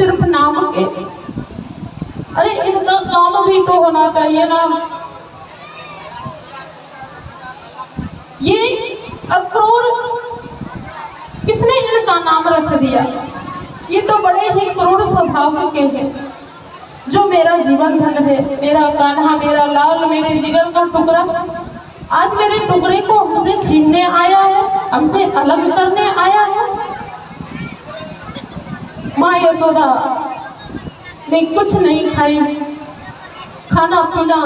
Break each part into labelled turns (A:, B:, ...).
A: सिर्फ नाम के। अरे इनका काम भी तो होना चाहिए ना। ये अक्रूर किसने इनका नाम रख दिया? ये तो बड़े ही क्रूर स्वभाव के हैं। जो मेरा जीवन धन है, मेरा कान्हा, मेरा लाल, मेरे जिगर का टुकड़ा, आज मेरे टुकड़े को हमसे छीनने आया है, हमसे अलग करने आया है। माँ यशोदा ने कुछ नहीं खाई, खाना पीना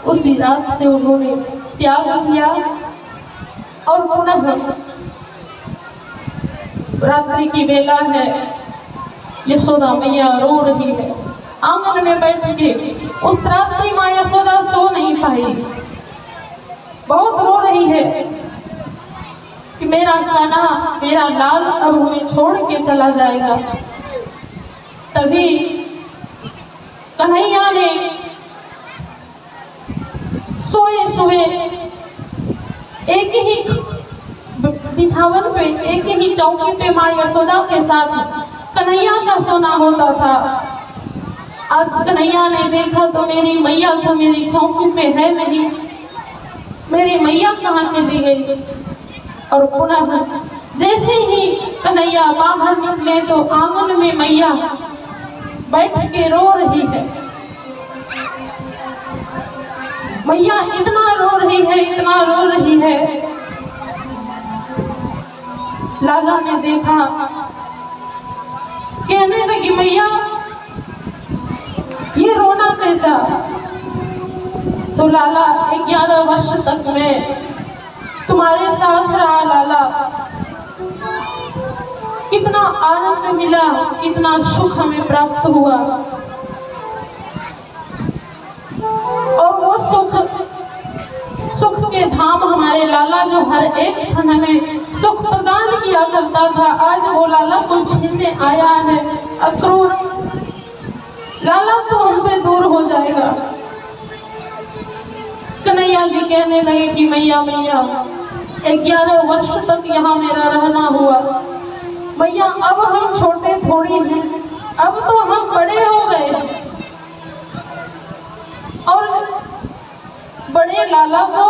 A: उसी रात से उन्होंने त्याग किया। और पुनः रात्रि की बेला है, यशोदा मैया रो रही है आंगन में बैठ के। उस रात्रि माँ यशोदा सो नहीं पाई, बहुत रो रही है कि मेरा कान्हा, मेरा लाल अब हमें छोड़ के चला जाएगा। तभी कन्हैया ने सोए सोए एक ही बिछावन पे, एक ही चौकी पे माँ यशोदा के साथ कन्हैया का सोना होता था। आज कन्हैया ने देखा तो मेरी मैया तो मेरी चौकी पे है नहीं, मेरी मैया कहाँ चली गई। और पुनः जैसे ही कन्हैया बाहर निकले तो आंगन में मैया बैठ के रो रही है। मैया इतना रो रही है, इतना रो रही है। लाला ने देखा, कहने लगी मैया ये रोना कैसा? तो लाला 11 वर्ष तक मैं तुम्हारे साथ रहा लाला, कितना आनंद मिला, कितना सुख हमें प्राप्त हुआ। और वो सुख के धाम हमारे लाला जो हर एक क्षण में सुख प्रदान किया करता था, आज वो लाला को छीनने आया है अक्रूर। लाला तो हमसे दूर हो जाएगा। कन्हैया जी कहने लगे कि मैया मैया 11 वर्ष तक यहाँ मेरा रहना हुआ मैया, अब हम छोटे थोड़ी हैं, अब तो हम बड़े हो गए। और बड़े लाला को,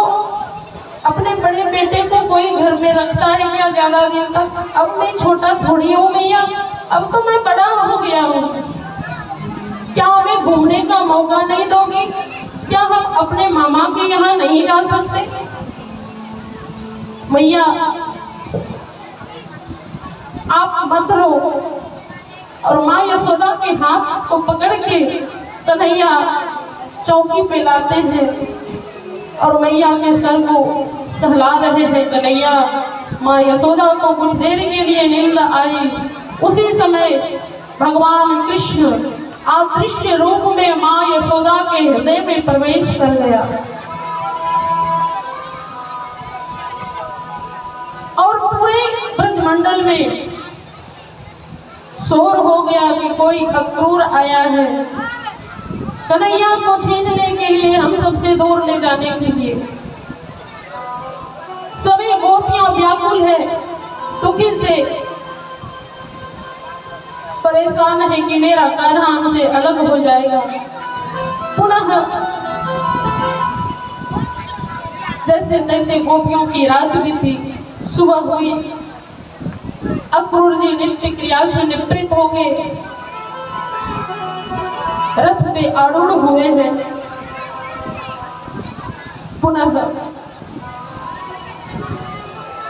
A: अपने बड़े बेटे को कोई घर में रखता है क्या ज्यादा दिन तक? अब मैं छोटा थोड़ी हूँ मैया, अब तो मैं बड़ा हो गया हूँ। क्या हमें घूमने का मौका नहीं दोगे? क्या हम अपने मामा के यहाँ नहीं जा सकते? मैया आप मत रो। और माँ यशोदा के हाथ को पकड़ के कन्हैया चौकी पे लाते हैं और मैया के सर को सहला रहे हैं। कन्हैया, माँ यशोदा को कुछ देर के लिए नींद आई। उसी समय भगवान कृष्ण अदृश्य रूप में माँ यशोदा के हृदय में प्रवेश कर गया और पूरे ब्रजमंडल में शोर हो गया कि कोई अक्रूर आया है कन्हैया को छीनने के लिए, हम सबसे दूर ले जाने के लिए। सभी गोपियां व्याकुल है, दुखी से परेशान है कि मेरा कान्हा हमसे अलग हो जाएगा। पुनः जैसे तैसे गोपियों की रात बीती, सुबह हुई। अक्रूर जी नित्य क्रिया से निवृत्त हो गए, रथ पे आरूढ़ हुए हैं। पुनः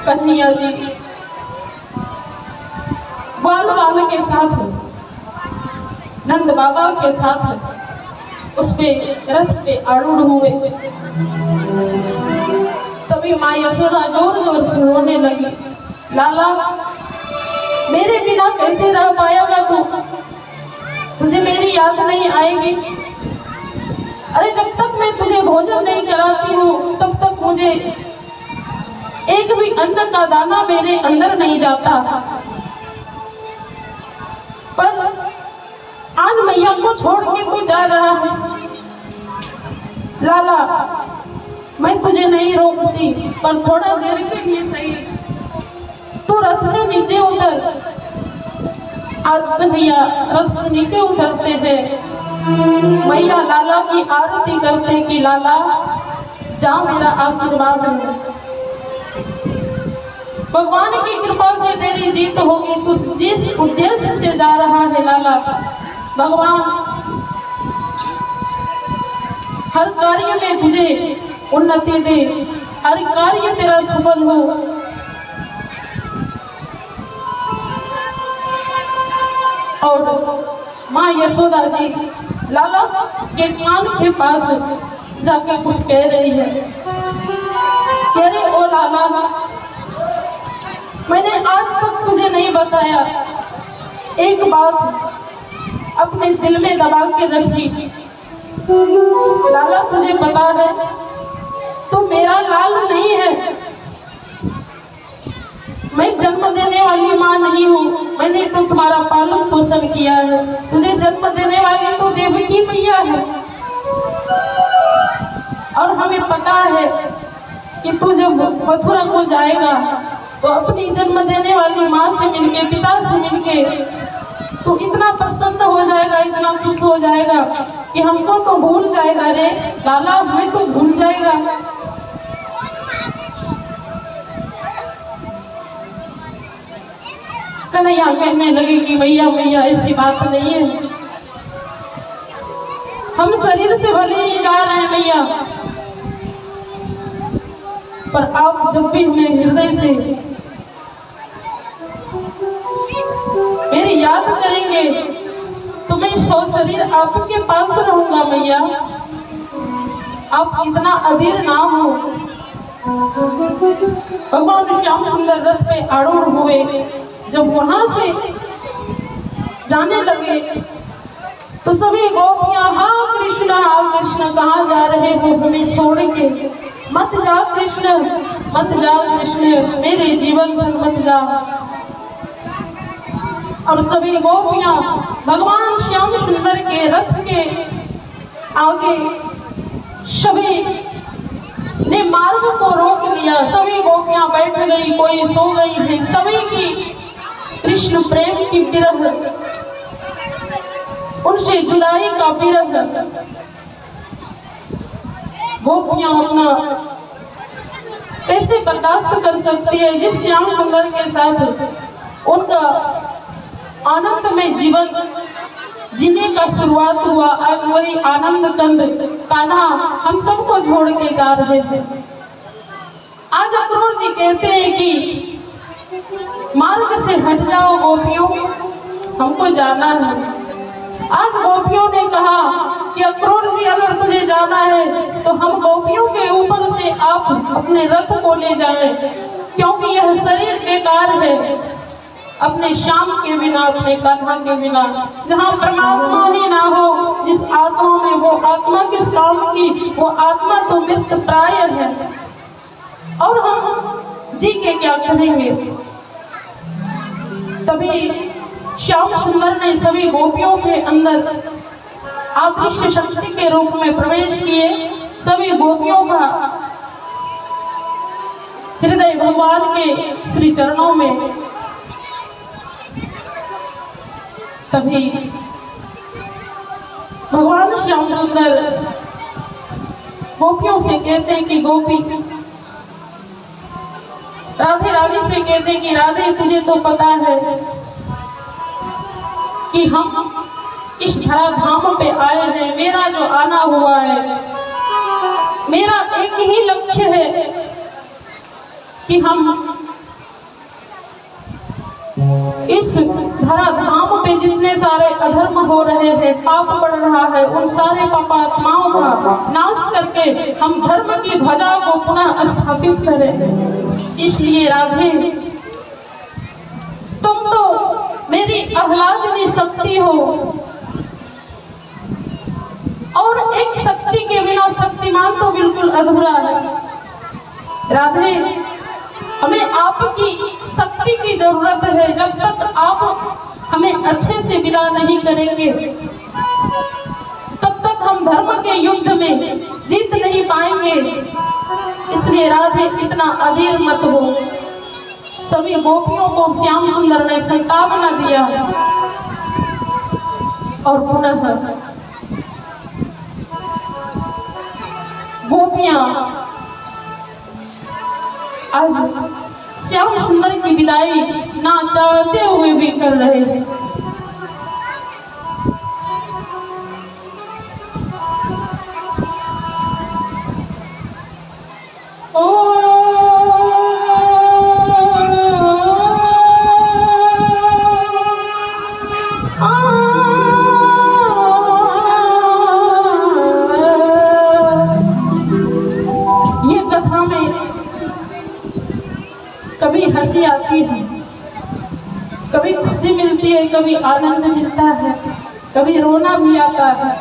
A: कन्हैया जी बाल के साथ, नंद बाबा के साथ उस पे रथ पे आरूढ़ हुए। तभी माँ यशोदा जोर जोर से रोने लगी, लाला मेरे बिना कैसे रह पाएगा तू? तुझे मेरी याद नहीं आएगी? अरे जब तक मैं तुझे भोजन नहीं कराती हूँ तब तक मुझे एक भी अन्न का दाना मेरे अंदर नहीं जाता। पर आज मैया को छोड़ के तू जा रहा है। लाला मैं तुझे नहीं रोकती, पर थोड़ा देर के लिए सही तू रथ से नीचे उतर। आज कन्हैया रथ से नीचे उतरते हैं, मैया लाला की आरती करते कि लाला जा मेरा आशीर्वाद है। भगवान की कृपा से तेरी जीत होगी, तू जिस उद्देश्य से जा रहा है लाला, भगवान हर कार्य में तुझे उन्नति दे, हर कार्य तेरा सफल हो। और माँ यशोदा जी लाला के कान के पास जाके कुछ कह रही है, कह रही ओ लाला, मैंने आज तक तुझे नहीं बताया, एक बात अपने दिल में दबा के रखी। लाला तुझे पता है तो मेरा लाल नहीं है, मैं जन्म देने वाली माँ नहीं हूँ, मैंने तो तुम्हारा पालन पोषण किया है, तुझे जन्म देने वाली तो देवकी मैया है। और हमें पता है कि तू जब मथुरा को जाएगा तो अपनी जन्म देने वाली माँ से मिलके, पिता से मिलके तो इतना प्रसन्न हो जाएगा, इतना खुश हो जाएगा कि हमको तो भूल जाएगा रे लाला, हमें तो भूल जाएगा। कन्हैया कहने लगे कि भैया भैया ऐसी बात नहीं है, हम शरीर से भले ही जा रहे हैं भैया, पर आप जब भी हमें हृदय से मेरी याद करेंगे तो मैं सौ शरीर आपके पास रहूंगा भैया, आप इतना अधीर ना हो। भगवान श्याम सुंदर रथ पे आरूढ़ हुए, जब वहां से जाने लगे तो सभी गोपियां हाँ कृष्ण कहाँ जा रहे हो हमें छोड़ के, मत जा कृष्ण, मत जा कृष्ण, मेरे जीवन पर मत जा। और सभी गोपियां भगवान श्याम सुंदर के रथ के आगे सभी ने मार्ग को रोक लिया, सभी गोपियां बैठ गई, कोई सो गई है, सभी की कृष्ण प्रेम की विरह, उनसे जुदाई का विरह गोपियां अपना कैसे बर्दाश्त कर सकती है। जिस श्याम सुंदर के साथ उनका आनंद में जीवन जीने का शुरुआत हुआ, आज वही आनंद कंद कान्हा हम सबको छोड़ के जा रहे थे। आज अक्रूर जी कहते हैं कि मार्ग से हट जाओ गोपियों, हमको जाना है। आज गोपियों ने कहा कि अक्रूर जी अगर तुझे जाना है तो हम गोपियों के ऊपर से आप अपने रथ को ले जाएं, क्योंकि यह शरीर बेकार है अपने श्याम के बिना, अपने कान्हा के बिना। जहाँ परमात्मा ही ना हो, जिस आत्मा में, वो आत्मा किस काम की, वो आत्मा तो मृत प्राय है, और हम जी के क्या करेंगे। तभी श्याम सुंदर ने सभी गोपियों के अंदर अदृश्य शक्ति के रूप में प्रवेश किए, सभी गोपियों का हृदय भगवान के श्री चरणों में। तभी भगवान श्याम सुंदर गोपियों से कहते हैं कि गोपी, राधे रानी से कहते हैं कि राधे तुझे तो पता है कि हम इस धरा धाम पे आए हैं, मेरा जो आना हुआ है, मेरा एक ही लक्ष्य है कि हम इस धरा धाम पे जितने सारे अधर्म हो रहे हैं, पाप बढ़ रहा है, उन सारे पापात्माओं का नाश करके हम धर्म की ध्वजा को पुनः स्थापित करें। इसलिए राधे तुम तो मेरी आह्लादनी शक्ति हो, और एक शक्ति के बिना शक्तिमान तो बिल्कुल अधूरा है। राधे हमें आपकी शक्ति की जरूरत है, जब तक आप हमें अच्छे से विदा नहीं करेंगे तब तक हम धर्म के युद्ध में जीत नहीं पाएंगे। इसलिए राधे इतना अधीर मत हो। सभी गोपियों को श्याम सुंदर ने संताप न दिया और पुनः गोपियां आज श्याम सुंदर की विदाई ना चाहते हुए भी कर रहे हैं। कभी हंसी आती है, कभी खुशी मिलती है, कभी आनंद मिलता है, कभी रोना भी आता है।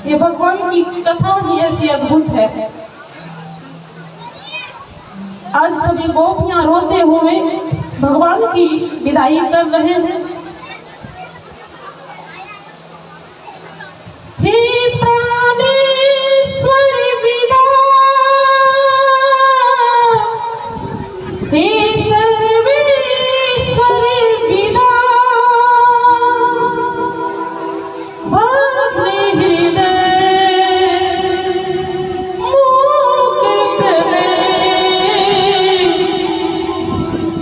A: ये भगवान की कथा ही ऐसी अद्भुत है। आज सभी गोपियां रोते हुए भगवान की विदाई कर रहे हैं। हे प्राणेश्वर विदा, हे सर्वेश्वर विदा, भक्त हृदय मूक करे,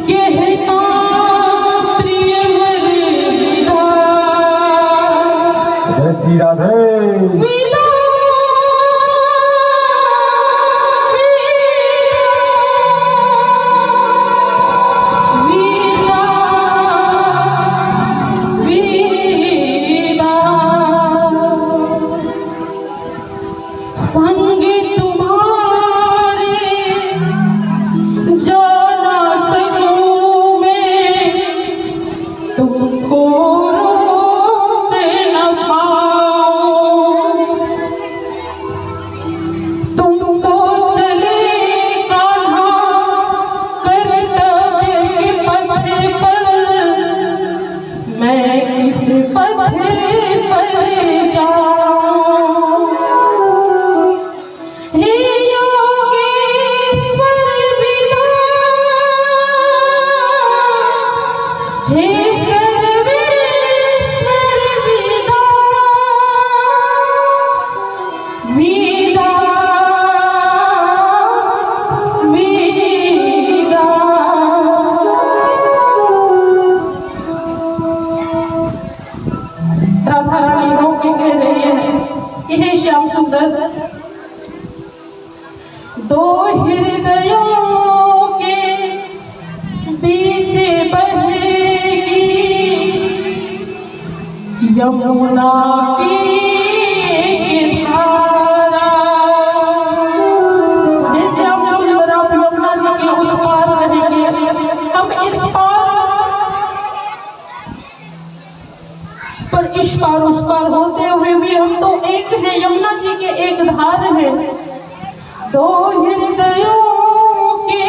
A: कहता प्रियवर विदा।
B: जय श्री राधे। श्याम सुंदर, दो हृदयों के बीच बहेगी यमुना की एक धारा। श्याम सुंदर आप यमुना जी के उस पार रहेंगे, हम इस पार उस पार होते हुए भी हम तो एक है, यमुना जी के एक धार है। दो हृदयों के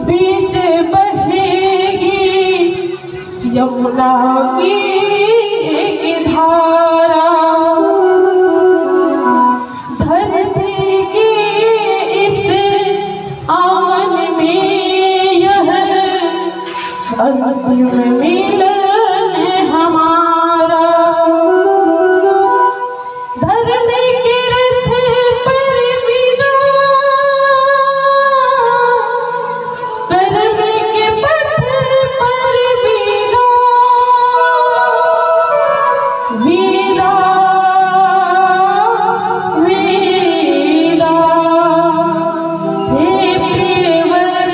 B: बीच बहेगी यमुना की एक धारा। धरती के इस आंगन में यह अंतिम मिलन हमारा। धर्म के रथ पर बिना, कर्म के पथ पर बिना, वीरा वीरा हे प्रियवर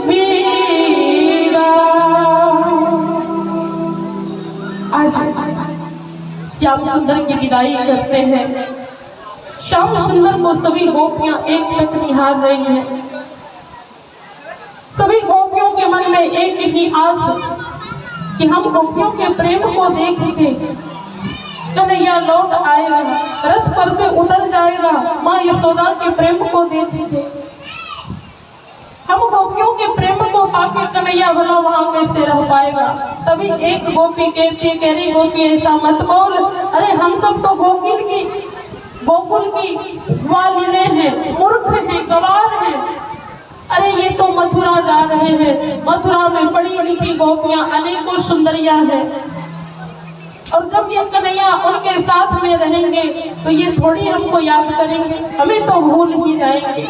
B: वीरा। आज श्याम सुंदर की विदाई करते हैं। श्याम सुंदर को सभी गोपियां एक टक निहार रही हैं। सभी गोपियों के मन में एक ही आस कि हम गोपियों के प्रेम को देखेंगे। कन्हैया लौट आएगा, रथ पर से उतर जाएगा, माँ यशोदा के प्रेम को देखेंगे। हम गोपियों के प्रेम को पाके कन्हैया भला वहां कैसे रह पाएगा। तभी एक गोपी कहती है, कह रही गोपी ऐसा मत बोल, अरे हम सब तो गोकुल की ग्वालिने हैं, मूर्ख हैं, गवार हैं।
A: अरे ये तो मथुरा जा रहे हैं, मथुरा में पढ़ी लिखी गोपियां अनेकों सुंदरियां हैं, और जब ये कन्हैया उनके साथ में रहेंगे तो ये थोड़ी हमको याद करेंगे, हमें तो भूल ही जाएंगे।